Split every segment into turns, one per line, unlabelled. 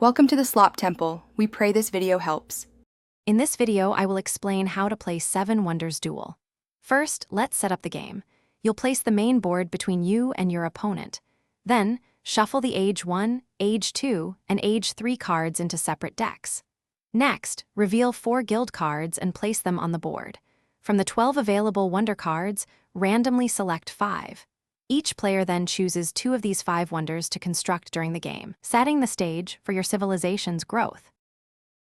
Welcome to the Slop Temple. We pray this video helps.
In this video, I will explain how to play 7 Wonders Duel. First, let's set up the game. You'll place the main board between you and your opponent. Then, shuffle the Age 1, Age 2, and Age 3 cards into separate decks. Next, reveal 4 guild cards and place them on the board. From the 12 available Wonder cards, randomly select 5. Each player then chooses 2 of these 5 wonders to construct during the game, setting the stage for your civilization's growth.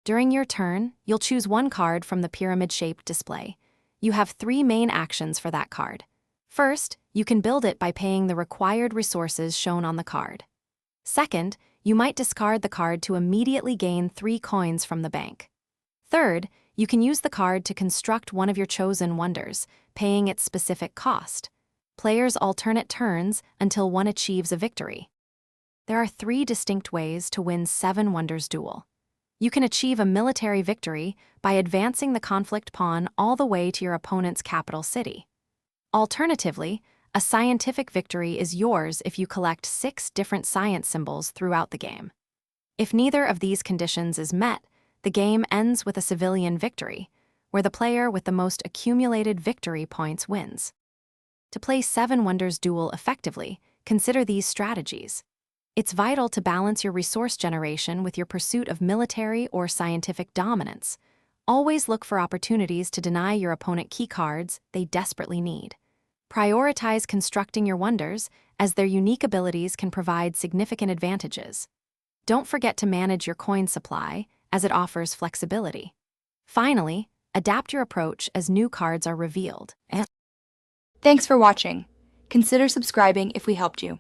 During your turn, you'll choose 1 card from the pyramid-shaped display. You have 3 main actions for that card. First, you can build it by paying the required resources shown on the card. Second, you might discard the card to immediately gain 3 coins from the bank. Third, you can use the card to construct one of your chosen wonders, paying its specific cost. Players alternate turns until one achieves a victory. There are 3 distinct ways to win 7 Wonders Duel. You can achieve a military victory by advancing the conflict pawn all the way to your opponent's capital city. Alternatively, a scientific victory is yours if you collect 6 different science symbols throughout the game. If neither of these conditions is met, the game ends with a civilian victory, where the player with the most accumulated victory points wins. To play 7 Wonders Duel effectively, consider these strategies. It's vital to balance your resource generation with your pursuit of military or scientific dominance. Always look for opportunities to deny your opponent key cards they desperately need. Prioritize constructing your wonders, as their unique abilities can provide significant advantages. Don't forget to manage your coin supply, as it offers flexibility. Finally, adapt your approach as new cards are revealed.
Thanks for watching. Consider subscribing if we helped you.